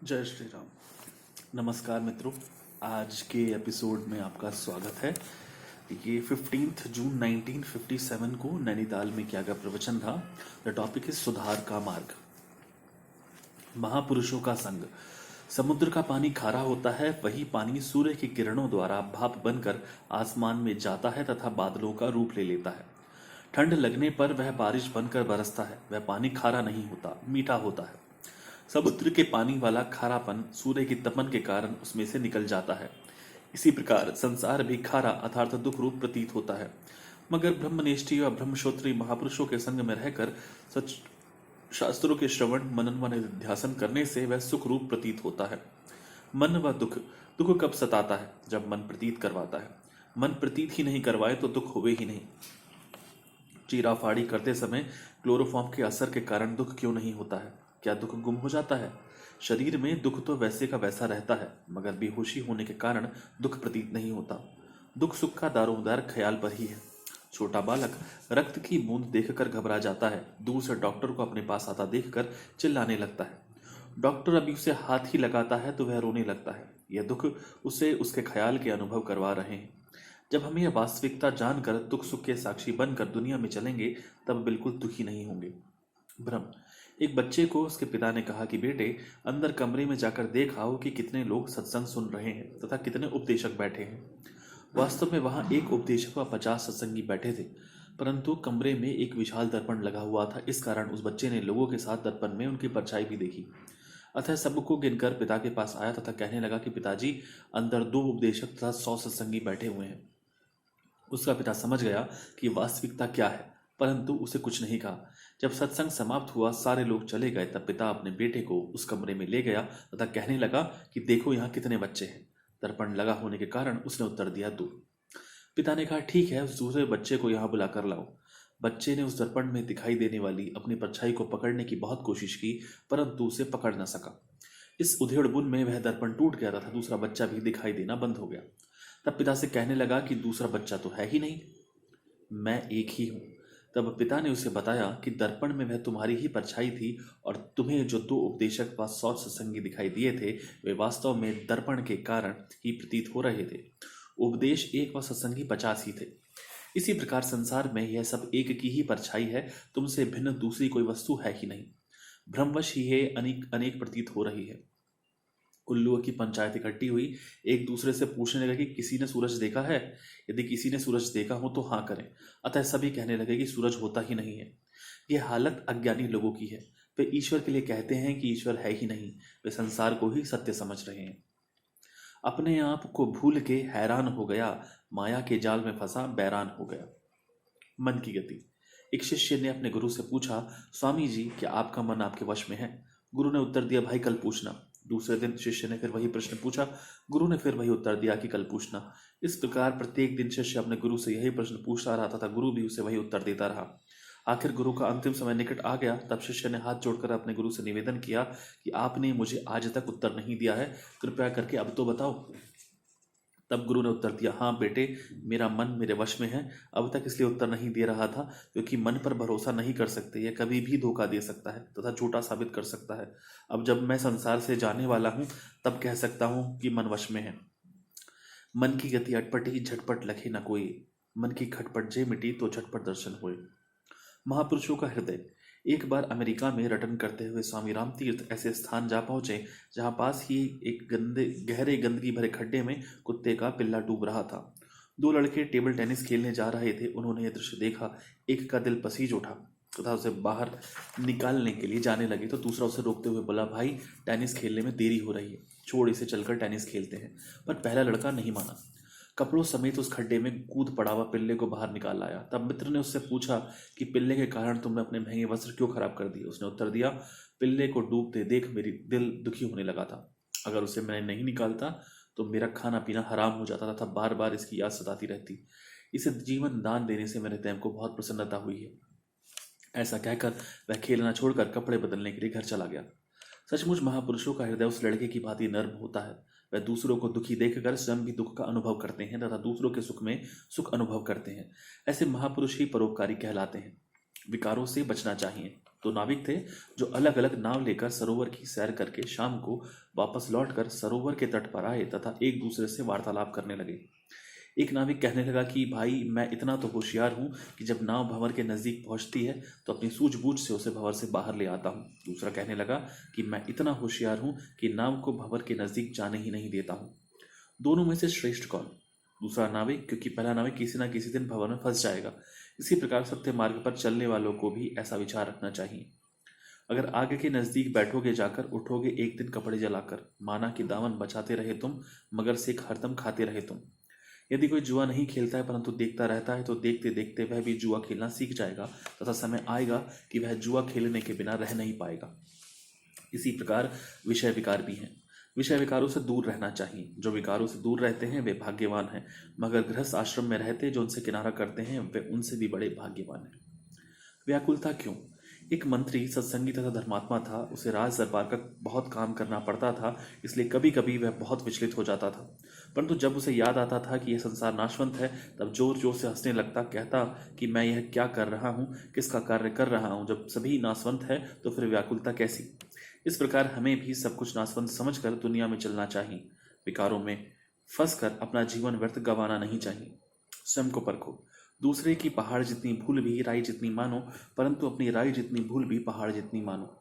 जय श्री राम। नमस्कार मित्रों, आज के एपिसोड में आपका स्वागत है। ये 15 जून 1957 को नैनीताल में किया गया प्रवचन था। द टॉपिक इज सुधार का मार्ग। महापुरुषों का संग। समुद्र का पानी खारा होता है, वही पानी सूर्य की किरणों द्वारा भाप बनकर आसमान में जाता है तथा बादलों का रूप ले लेता है। ठंड लगने पर वह बारिश बनकर बरसता है। वह पानी खारा नहीं होता, मीठा होता है। समुद्र के पानी वाला खारापन सूर्य की तपन के कारण उसमें से निकल जाता है। इसी प्रकार संसार भी खारा अर्थात दुख रूप प्रतीत होता है, मगर ब्रह्मनिष्ठी व ब्रह्मश्रोत्री महापुरुषों के संग में रहकर सच शास्त्रों के श्रवण मनन व निध्यासन करने से वह सुख रूप प्रतीत होता है। मन व दुख। दुख कब सताता है? जब मन प्रतीत करवाता है। मन प्रतीत ही नहीं करवाए तो दुख हुए ही नहीं। चीरा फाड़ी करते समय क्लोरोफॉर्म के असर के कारण दुख क्यों नहीं होता है? क्या दुख गुम हो जाता है? शरीर में दुख तो वैसे का वैसा रहता है, मगर बेहोशी होने के कारण दुख प्रतीत नहीं होता। दुख सुख का दारोमदार ख्याल पर ही है। छोटा बालक रक्त की बूंद देखकर घबरा जाता है, दूर से डॉक्टर को अपने पास आता देखकर चिल्लाने लगता है। डॉक्टर अभी उसे हाथ ही लगाता है तो वह रोने लगता है। यह दुख उसे उसके ख्याल के अनुभव करवा रहे हैं। जब हम यह वास्तविकता जानकर दुख सुख के साक्षी बनकर दुनिया में चलेंगे, तब बिल्कुल दुखी नहीं होंगे। भ्रम। एक बच्चे को उसके पिता ने कहा कि बेटे, अंदर कमरे में जाकर देख आओ कि कितने लोग सत्संग सुन रहे हैं तथा कितने उपदेशक बैठे हैं। वास्तव में वहां एक उपदेशक व 50 सत्संगी बैठे थे, परंतु कमरे में एक विशाल दर्पण लगा हुआ था। इस कारण उस बच्चे ने लोगों के साथ दर्पण में उनकी परछाई भी देखी। अतः सबको गिनकर पिता के पास आया तथा कहने लगा कि पिताजी, अंदर 2 उपदेशक तथा 100 सत्संगी बैठे हुए हैं। उसका पिता समझ गया कि वास्तविकता क्या है, परंतु उसे कुछ नहीं कहा। जब सत्संग समाप्त हुआ, सारे लोग चले गए, तब पिता अपने बेटे को उस कमरे में ले गया तथा कहने लगा कि देखो यहाँ कितने बच्चे हैं। दर्पण लगा होने के कारण उसने उत्तर दिया 2। पिता ने कहा ठीक है, उस दूसरे बच्चे को यहाँ बुलाकर लाओ। बच्चे ने उस दर्पण में दिखाई देने वाली अपनी परछाई को पकड़ने की बहुत कोशिश की, परंतु उसे पकड़ न सका। इस उधेड़ बुन में वह दर्पण टूट गया तथा दूसरा बच्चा भी दिखाई देना बंद हो गया। तब पिता से कहने लगा कि दूसरा बच्चा तो है ही नहीं, मैं एक ही हूं। तब पिता ने उसे बताया कि दर्पण में वह तुम्हारी ही परछाई थी और तुम्हें जो 2 उपदेशक व 100 सत्संगी दिखाई दिए थे, वे वास्तव में दर्पण के कारण ही प्रतीत हो रहे थे। उपदेश 1 व सत्संगी 50 ही थे। इसी प्रकार संसार में यह सब एक की ही परछाई है, तुमसे भिन्न दूसरी कोई वस्तु है ही नहीं। भ्रमवश ही ये अनेक अनेक प्रतीत हो रही है। उल्लुओं की पंचायत इकट्ठी हुई, एक दूसरे से पूछने लगे कि किसी ने सूरज देखा है? यदि किसी ने सूरज देखा हो तो हाँ करें। अतः सभी कहने लगे कि सूरज होता ही नहीं है। यह हालत अज्ञानी लोगों की है। वे ईश्वर के लिए कहते हैं कि ईश्वर है ही नहीं। वे संसार को ही सत्य समझ रहे हैं। अपने आप को भूल के हैरान हो गया, माया के जाल में फंसा बैरान हो गया। मन की गति। एक शिष्य ने अपने गुरु से पूछा, स्वामी जी, क्या आपका मन आपके वश में है? गुरु ने उत्तर दिया, भाई कल पूछना। दूसरे दिन शिष्य ने फिर वही प्रश्न पूछा। गुरु ने फिर वही उत्तर दिया कि कल पूछना। इस प्रकार प्रत्येक दिन शिष्य अपने गुरु से यही प्रश्न पूछता रहा तथा गुरु भी उसे वही उत्तर देता रहा। आखिर गुरु का अंतिम समय निकट आ गया। तब शिष्य ने हाथ जोड़कर अपने गुरु से निवेदन किया कि आपने मुझे आज तक उत्तर नहीं दिया है, कृपया करके अब तो बताओ। तब गुरु ने उत्तर दिया, हाँ बेटे, मेरा मन मेरे वश में है। अब तक इसलिए उत्तर नहीं दे रहा था क्योंकि मन पर भरोसा नहीं कर सकते। यह कभी भी धोखा दे सकता है तथा झूठा साबित कर सकता है। अब जब मैं संसार से जाने वाला हूं, तब कह सकता हूं कि मन वश में है। मन की गति अटपटी, झटपट लखे न कोई। मन की खटपट जे मिटी तो झटपट दर्शन हुए। महापुरुषों का हृदय। एक बार अमेरिका में रटन करते हुए स्वामी रामतीर्थ ऐसे स्थान जा पहुंचे जहां पास ही एक गहरे गंदगी भरे खड्डे में कुत्ते का पिल्ला डूब रहा था। 2 लड़के टेबल टेनिस खेलने जा रहे थे। उन्होंने यह दृश्य देखा। एक का दिल पसीज उठा तथा उसे बाहर निकालने के लिए जाने लगे तो दूसरा उसे रोकते हुए बोला, भाई टेनिस खेलने में देरी हो रही है, छोड़ इसे, चलकर टेनिस खेलते हैं। पर पहला लड़का नहीं माना। कपड़ों समेत उस खड्डे में कूद पड़ा हुआ पिल्ले को बाहर निकाल लाया। तब मित्र ने उससे पूछा कि पिल्ले के कारण तुमने अपने महंगे वस्त्र क्यों खराब कर दिए? उसने उत्तर दिया, पिल्ले को डूबते देख मेरी दिल दुखी होने लगा था। अगर उसे मैं नहीं निकालता तो मेरा खाना पीना हराम हो जाता था। बार बार इसकी याद सताती रहती। इसे जीवन दान देने से मेरे तैम को बहुत प्रसन्नता हुई है। ऐसा कहकर वह खेलना छोड़कर कपड़े बदलने के लिए घर चला गया। सचमुच महापुरुषों का हृदय उस लड़के की भांति नर्म होता है। वह दूसरों को दुखी देखकर स्वयं भी दुख का अनुभव करते हैं तथा दूसरों के सुख में सुख अनुभव करते हैं। ऐसे महापुरुष ही परोपकारी कहलाते हैं। विकारों से बचना चाहिए। दो नाविक थे जो अलग अलग नाव लेकर सरोवर की सैर करके शाम को वापस लौटकर सरोवर के तट पर आए तथा एक दूसरे से वार्तालाप करने लगे। एक नाविक कहने लगा कि भाई, मैं इतना तो होशियार हूँ कि जब नाव भंवर के नज़दीक पहुँचती है तो अपनी सूझबूझ से उसे भंवर से बाहर ले आता हूँ। दूसरा कहने लगा कि मैं इतना होशियार हूँ कि नाव को भंवर के नज़दीक जाने ही नहीं देता हूँ। दोनों में से श्रेष्ठ कौन? दूसरा नाविक, क्योंकि पहला नाविक किसी न किसी दिन भंवर में फंस जाएगा। इसी प्रकार सत्य मार्ग पर चलने वालों को भी ऐसा विचार रखना चाहिए। अगर आगे के नज़दीक बैठोगे जाकर, उठोगे एक दिन कपड़े जलाकर, माना कि दामन बचाते रहे तुम, मगर सिख हरदम खाते रहे तुम। यदि कोई जुआ नहीं खेलता है परंतु देखता रहता है तो देखते देखते वह भी जुआ खेलना सीख जाएगा तथा समय आएगा कि वह जुआ खेलने के बिना रह नहीं पाएगा। इसी प्रकार विषय विकार भी हैं। विषय विकारों से दूर रहना चाहिए। जो विकारों से दूर रहते हैं वे भाग्यवान हैं, मगर गृहस्थ आश्रम में रहते जो उनसे किनारा करते हैं वे उनसे भी बड़े भाग्यवान हैं। व्याकुलता क्यों? एक मंत्री सत्संगी तथा धर्मात्मा था। उसे राज दरबार का बहुत काम करना पड़ता था, इसलिए कभी कभी वह बहुत विचलित हो जाता था। परंतु जब उसे याद आता था कि यह संसार नाशवंत है, तब जोर जोर से हंसने लगता। कहता कि मैं यह क्या कर रहा हूँ, किसका कार्य कर रहा हूँ? जब सभी नाशवंत है तो फिर व्याकुलता कैसी? इस प्रकार हमें भी सब कुछ नाशवंत समझकर दुनिया में चलना चाहिए। विकारों में फंसकर अपना जीवन व्यर्थ गंवाना नहीं चाहिए। स्वयं को परखो। दूसरे की पहाड़ जितनी भूल भी राई जितनी मानो, परंतु अपनी राई जितनी भूल भी पहाड़ जितनी मानो।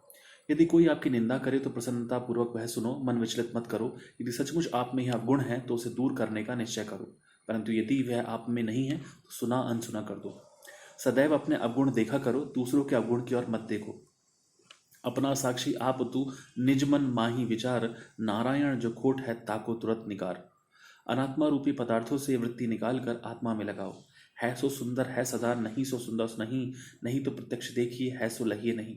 यदि कोई आपकी निंदा करे तो प्रसन्नता पूर्वक वह सुनो, मन विचलित मत करो। यदि सचमुच आप में यह गुण है तो उसे दूर करने का निश्चय करो, परंतु यदि वह आप में नहीं है तो सुना अनसुना कर दो। सदैव अपने अवगुण देखा करो, दूसरों के अवगुण की ओर मत देखो। अपना साक्षी आप तू, निज मन माही विचार, नारायण जो खोट है ताको तुरंत निकार। अनात्मा रूपी पदार्थों से वृत्ति निकालकर आत्मा में लगाओ। है सो सुंदर है सदा, नहीं सो सुंदर नहीं, नहीं तो प्रत्यक्ष देखिए, है सो लहिए नहीं।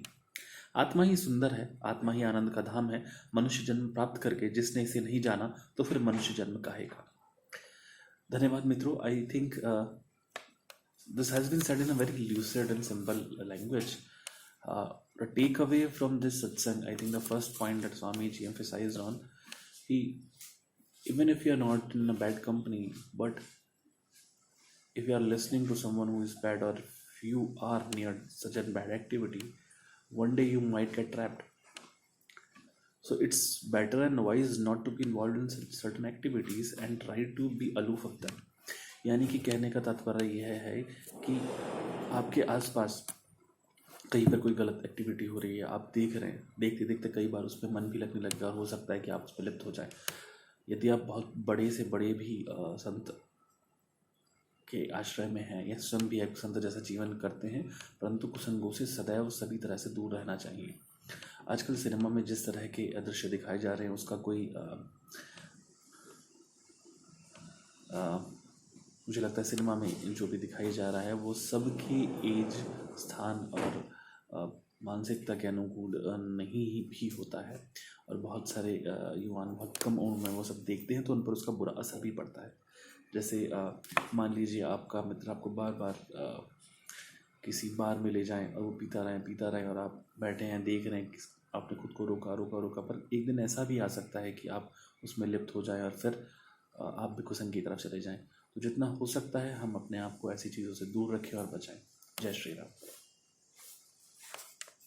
आत्मा ही सुंदर है, आत्मा ही आनंद का धाम है। मनुष्य जन्म प्राप्त करके जिसने इसे नहीं जाना तो फिर मनुष्य जन्म काहे का। धन्यवाद मित्रों। I think this has been said in a very lucid and simple language. The takeaway from this satsang, I think the first point that Swamiji emphasized on, even if you are not in a bad company, but if you are listening to someone who is bad, or if you are near such a bad activity, one day you might get trapped. So it's better and wise not to be involved in certain activities and try to be aloof of them. यानी कि कहने का तात्पर्य यह है कि आपके आसपास कहीं पर कोई गलत एक्टिविटी हो रही है, आप देख रहे हैं, देखते देखते कई बार उस पर मन भी लगने लग गया और हो सकता है कि आप उस पर लिप्त हो जाए। यदि आप बहुत बड़े से बड़े भी संत के आश्रय में हैं या स्वयं भी एक संत जैसा जीवन करते हैं, परंतु कुसंगों से सदैव सभी तरह से दूर रहना चाहिए। आजकल सिनेमा में जिस तरह के दृश्य दिखाए जा रहे हैं उसका कोई मुझे लगता है सिनेमा में जो भी दिखाई जा रहा है वो सबके एज, स्थान और मानसिकता के अनुकूल नहीं भी होता है। और बहुत सारे युवान बहुत कम उम्र में वो सब देखते हैं तो उन पर उसका बुरा असर भी पड़ता है। जैसे मान लीजिए आपका मित्र आपको बार बार किसी बार में ले जाएं और वो पीता रहें और आप बैठे हैं देख रहे हैं, आपने खुद को रोका, पर एक दिन ऐसा भी आ सकता है कि आप उसमें लिप्त हो जाएं और फिर आप भी कुसंग की तरफ चले जाएं। तो जितना हो सकता है हम अपने आप को ऐसी चीज़ों से दूर रखें और बचाएं। जय श्री राम।